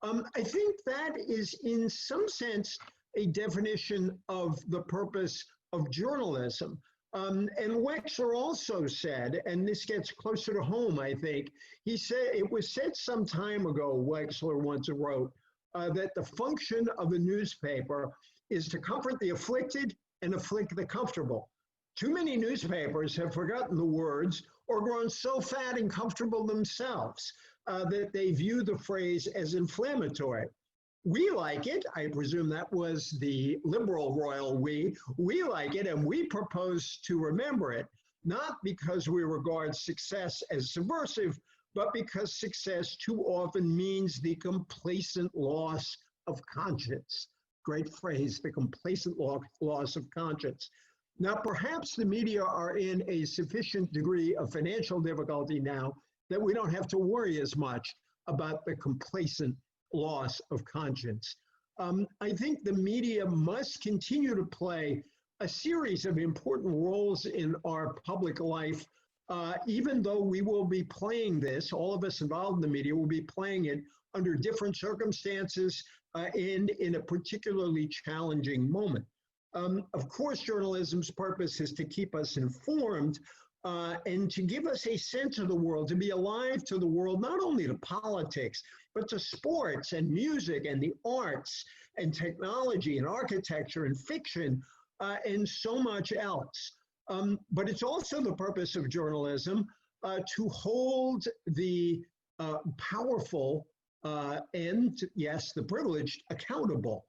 I think that is, in some sense, a definition of the purpose of journalism. And Wexler also said, and this gets closer to home, I think, he said, it was said some time ago, Wexler once wrote, that the function of a newspaper is to comfort the afflicted and afflict the comfortable. Too many newspapers have forgotten the words or grown so fat and comfortable themselves that they view the phrase as inflammatory. We like it. I presume that was the liberal royal we. We like it, and we propose to remember it, not because we regard success as subversive, but because success too often means the complacent loss of conscience. Great phrase, the complacent loss of conscience. Now, perhaps the media are in a sufficient degree of financial difficulty now that we don't have to worry as much about the complacent loss of conscience. I think the media must continue to play a series of important roles in our public life, even though we will be playing this, all of us involved in the media will be playing it under different circumstances and in a particularly challenging moment. Of course, journalism's purpose is to keep us informed and to give us a sense of the world, to be alive to the world, not only to politics, but to sports and music and the arts and technology and architecture and fiction and so much else. But it's also the purpose of journalism to hold the powerful and, yes, the privileged accountable.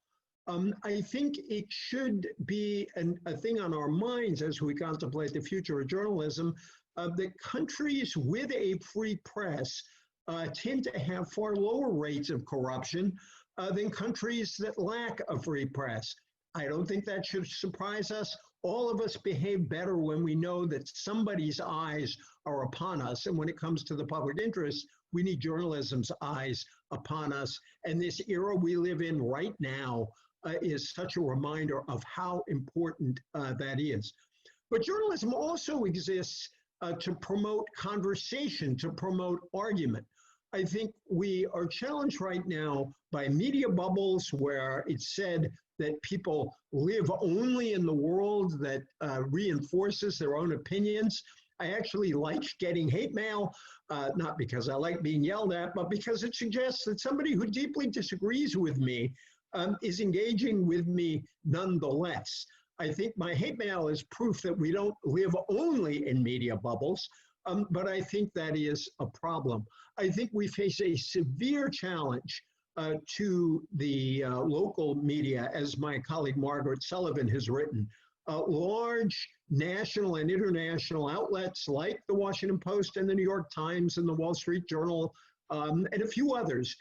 I think it should be a thing on our minds as we contemplate the future of journalism, that countries with a free press tend to have far lower rates of corruption than countries that lack a free press. I don't think that should surprise us. All of us behave better when we know that somebody's eyes are upon us. And when it comes to the public interest, we need journalism's eyes upon us. And this era we live in right now is such a reminder of how important that is. But journalism also exists to promote conversation, to promote argument. I think we are challenged right now by media bubbles where it's said that people live only in the world that reinforces their own opinions. I actually like getting hate mail, not because I like being yelled at, but because it suggests that somebody who deeply disagrees with me is engaging with me nonetheless. I think my hate mail is proof that we don't live only in media bubbles, but I think that is a problem. I think we face a severe challenge to the local media, as my colleague Margaret Sullivan has written. Large national and international outlets like the Washington Post and the New York Times and the Wall Street Journal and a few others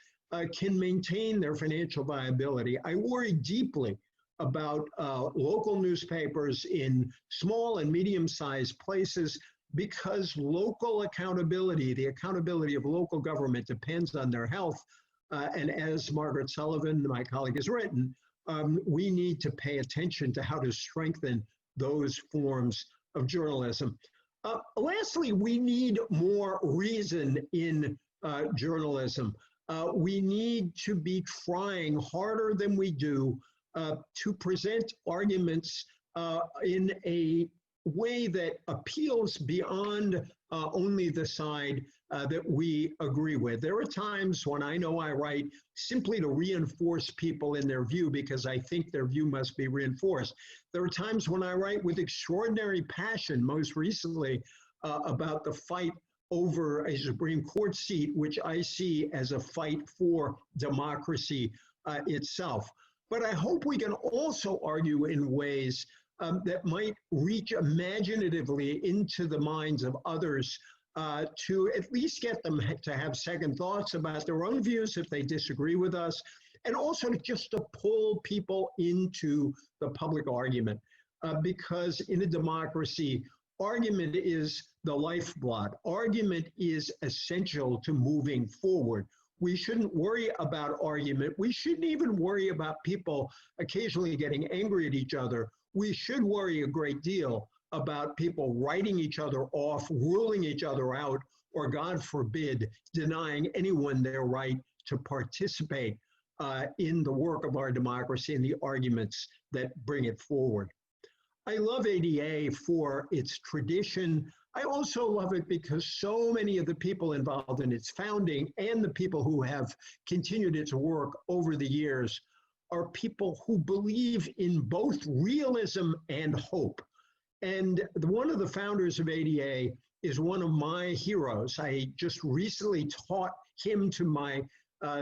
can maintain their financial viability. I worry deeply about local newspapers in small and medium-sized places, because local accountability, the accountability of local government, depends on their health. And as Margaret Sullivan, my colleague, has written, we need to pay attention to how to strengthen those forms of journalism. Lastly, we need more reason in journalism. We need to be trying harder than we do to present arguments in a way that appeals beyond only the side that we agree with. There are times when I know I write simply to reinforce people in their view because I think their view must be reinforced. There are times when I write with extraordinary passion, most recently about the fight over a Supreme Court seat, which I see as a fight for democracy itself. But I hope we can also argue in ways that might reach imaginatively into the minds of others to at least get them to have second thoughts about their own views if they disagree with us, and also just to pull people into the public argument. Because in a democracy, argument is the lifeblood. Argument is essential to moving forward. We shouldn't worry about argument. We shouldn't even worry about people occasionally getting angry at each other. We should worry a great deal about people writing each other off, ruling each other out, or God forbid, denying anyone their right to participate in the work of our democracy and the arguments that bring it forward. I love ADA for its tradition. I also love it because so many of the people involved in its founding and the people who have continued its work over the years are people who believe in both realism and hope. And one of the founders of ADA is one of my heroes. I just recently taught him to my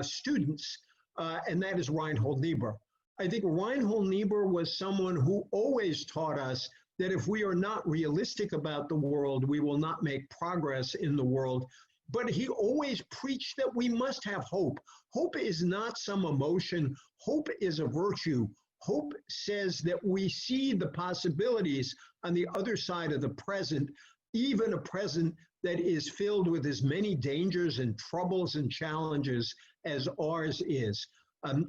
students, and that is Reinhold Niebuhr. I think Reinhold Niebuhr was someone who always taught us that if we are not realistic about the world, we will not make progress in the world. But he always preached that we must have hope. Hope is not some emotion. Hope is a virtue. Hope says that we see the possibilities on the other side of the present, even a present that is filled with as many dangers and troubles and challenges as ours is.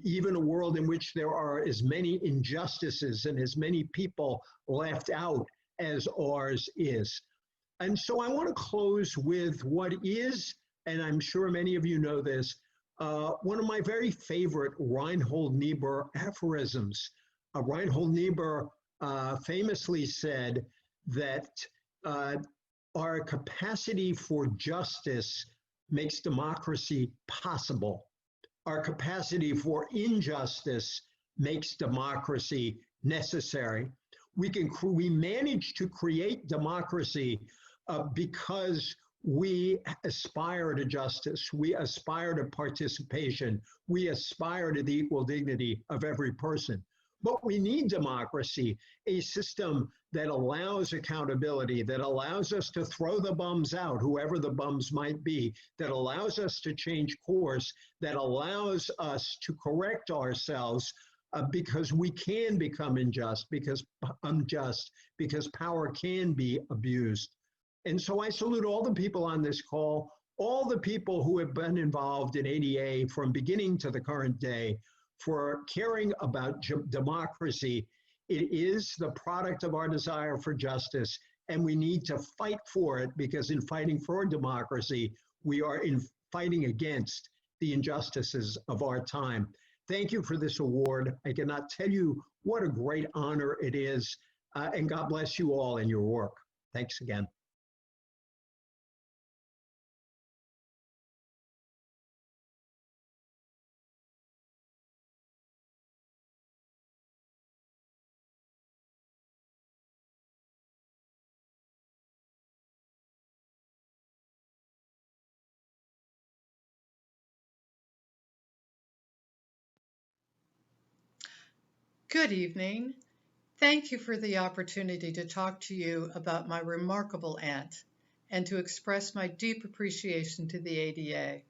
Even a world in which there are as many injustices and as many people left out as ours is. And so I want to close with what is, and I'm sure many of you know this, one of my very favorite Reinhold Niebuhr aphorisms. Reinhold Niebuhr famously said that our capacity for justice makes democracy possible. Our capacity for injustice makes democracy necessary. We manage to create democracy because we aspire to justice, we aspire to participation, we aspire to the equal dignity of every person. But we need democracy, a system that allows accountability, that allows us to throw the bums out, whoever the bums might be, that allows us to change course, that allows us to correct ourselves because we can become unjust, because power can be abused. And so I salute all the people on this call, all the people who have been involved in ADA from beginning to the current day, for caring about democracy. It is the product of our desire for justice, and we need to fight for it, because in fighting for democracy, we are fighting against the injustices of our time. Thank you for this award. I cannot tell you what a great honor it is, and God bless you all in your work. Thanks again. Good evening. Thank you for the opportunity to talk to you about my remarkable aunt and to express my deep appreciation to the ADA.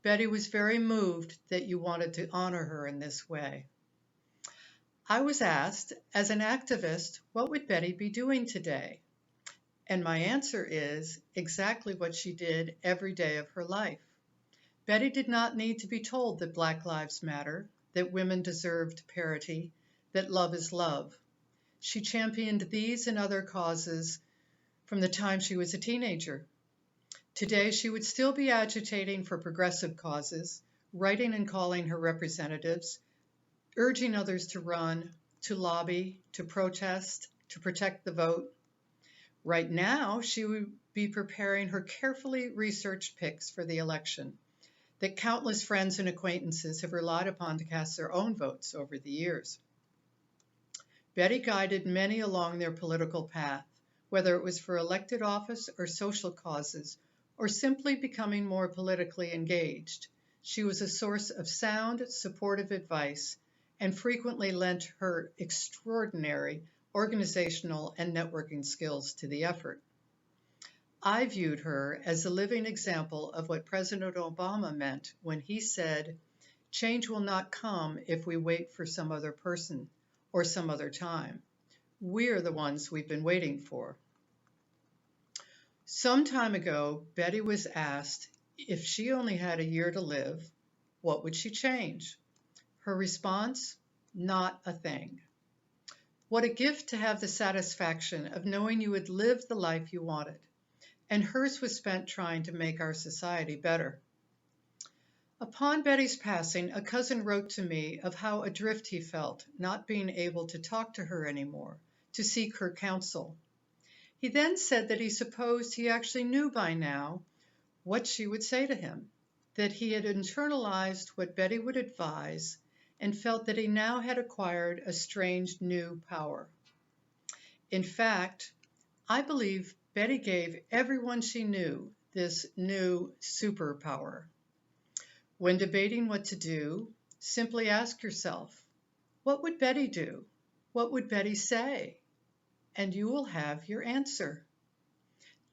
Betty was very moved that you wanted to honor her in this way. I was asked, as an activist, what would Betty be doing today? And my answer is exactly what she did every day of her life. Betty did not need to be told that Black Lives Matter, that women deserved parity, that love is love. She championed these and other causes from the time she was a teenager. Today, she would still be agitating for progressive causes, writing and calling her representatives, urging others to run, to lobby, to protest, to protect the vote. Right now, she would be preparing her carefully researched picks for the election that countless friends and acquaintances have relied upon to cast their own votes over the years. Betty guided many along their political path, whether it was for elected office or social causes, or simply becoming more politically engaged. She was a source of sound, supportive advice, and frequently lent her extraordinary organizational and networking skills to the effort. I viewed her as a living example of what President Obama meant when he said, "Change will not come if we wait for some other person or some other time. We're the ones we've been waiting for." Some time ago, Betty was asked if she only had a year to live, what would she change? Her response, not a thing. What a gift to have the satisfaction of knowing you would live the life you wanted. And hers was spent trying to make our society better. Upon Betty's passing, a cousin wrote to me of how adrift he felt, not being able to talk to her anymore, to seek her counsel. He then said that he supposed he actually knew by now what she would say to him, that he had internalized what Betty would advise and felt that he now had acquired a strange new power. In fact, I believe Betty gave everyone she knew this new superpower. When debating what to do, simply ask yourself, what would Betty do? What would Betty say? And you will have your answer.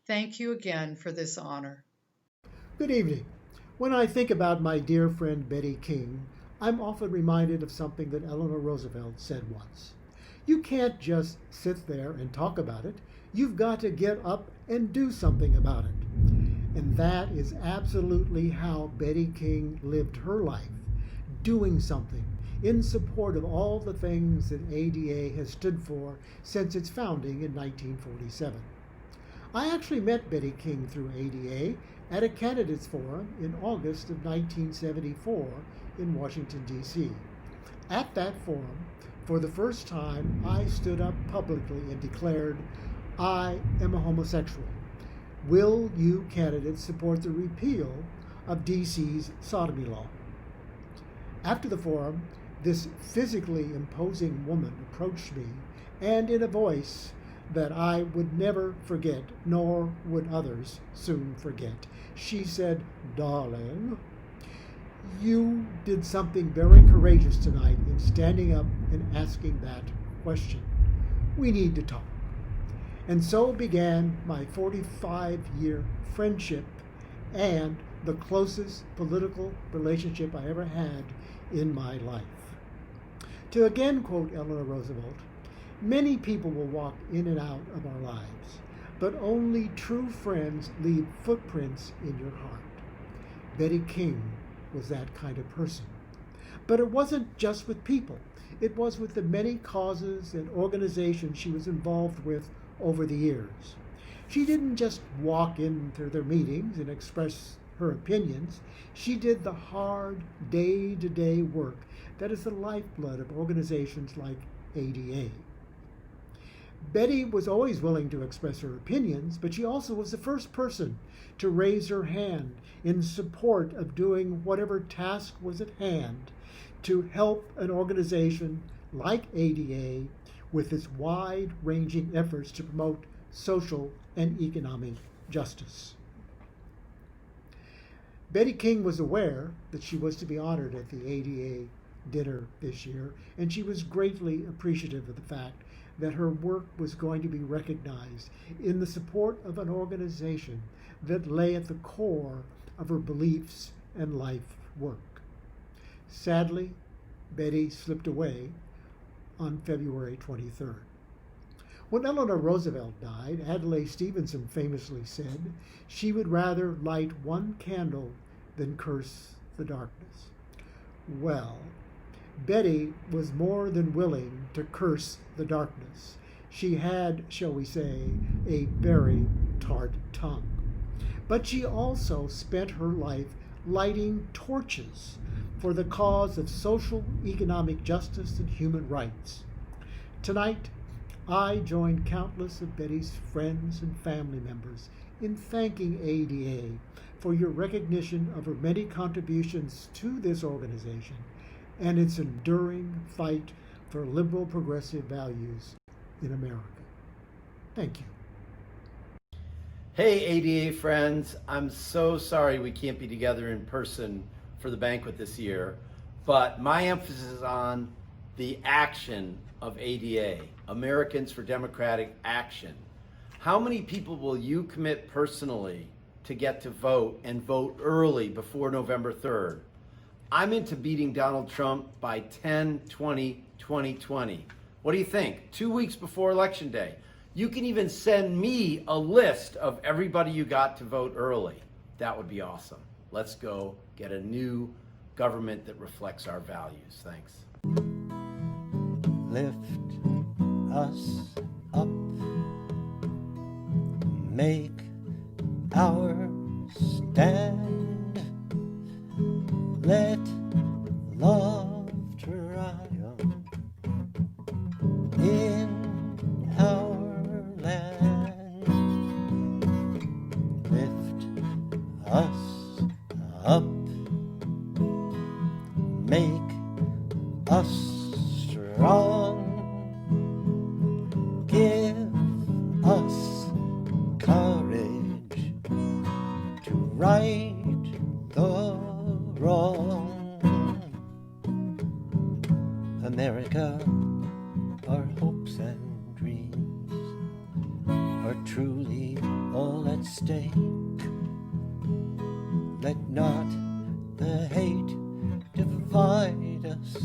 Thank you again for this honor. Good evening. When I think about my dear friend Betty King, I'm often reminded of something that Eleanor Roosevelt said once. You can't just sit there and talk about it. You've got to get up and do something about it. And that is absolutely how Betty King lived her life, doing something in support of all the things that ADA has stood for since its founding in 1947. I actually met Betty King through ADA at a candidates forum in August of 1974 in Washington, D.C. At that forum, for the first time, I stood up publicly and declared, "I am a homosexual. Will you candidates support the repeal of D.C.'s sodomy law?" After the forum, this physically imposing woman approached me, and in a voice that I would never forget, nor would others soon forget, she said, "Darling, you did something very courageous tonight in standing up and asking that question. We need to talk." And so began my 45-year friendship and the closest political relationship I ever had in my life. To again quote Eleanor Roosevelt, "Many people will walk in and out of our lives, but only true friends leave footprints in your heart." Betty King was that kind of person. But it wasn't just with people. It was with the many causes and organizations she was involved with over the years. She didn't just walk into their meetings and express her opinions. She did the hard, day-to-day work that is the lifeblood of organizations like ADA. Betty was always willing to express her opinions, but she also was the first person to raise her hand in support of doing whatever task was at hand to help an organization like ADA with its wide-ranging efforts to promote social and economic justice. Betty King was aware that she was to be honored at the ADA dinner this year, and she was greatly appreciative of the fact that her work was going to be recognized in the support of an organization that lay at the core of her beliefs and life work. Sadly, Betty slipped away on February 23rd. When Eleanor Roosevelt died, Adlai Stevenson famously said she would rather light one candle than curse the darkness. Well, Betty was more than willing to curse the darkness. She had, shall we say, a very tart tongue. But she also spent her life lighting torches for the cause of social, economic justice and human rights. Tonight, I join countless of Betty's friends and family members in thanking ADA for your recognition of her many contributions to this organization and its enduring fight for liberal progressive values in America. Thank you. Hey ADA friends, I'm so sorry we can't be together in person for the banquet this year, but my emphasis is on the action of ADA, Americans for Democratic Action. How many people will you commit personally to get to vote and vote early before November 3rd? I'm into beating Donald Trump by 10-20-2020. What do you think? 2 weeks before Election Day. You can even send me a list of everybody you got to vote early. That would be awesome. Let's go get a new government that reflects our values. Thanks. Lift us up, make our stand, let love triumph in our land. Lift us up, make us strong, give us courage to right the wrong. America, our hopes and dreams are truly all at stake. Let not the hate divide us,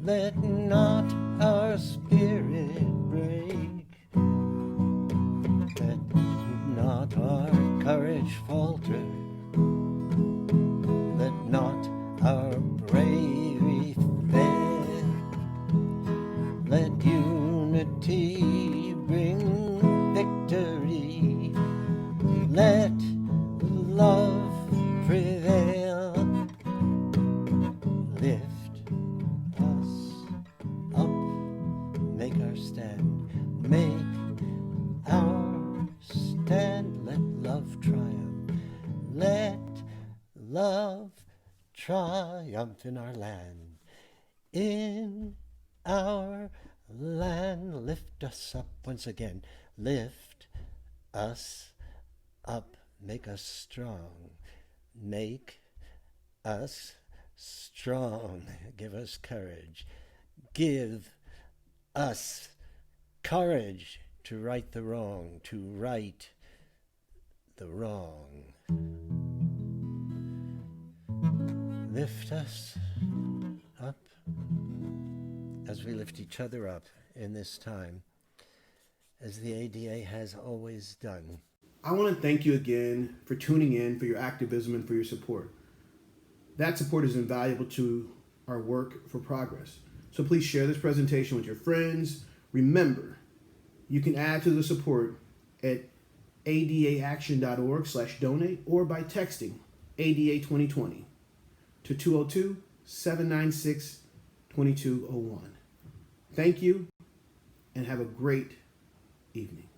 let not our spirit break, let not our courage falter, let not our bravery fail, let unity bring victory, let love prevail. Lift us up, make our stand, make our stand, let love triumph, let love triumph in our land, in our land. Lift us up once again, lift us up, make us strong, make us strong, give us courage, give us courage to right the wrong, to right the wrong. Lift us up as we lift each other up in this time, as the ADA has always done. I want to thank you again for tuning in, for your activism, and for your support. That support is invaluable to our work for progress. So please share this presentation with your friends. Remember, you can add to the support at adaaction.org/donate or by texting ADA 2020 to 202-796-2201. Thank you and have a great evening.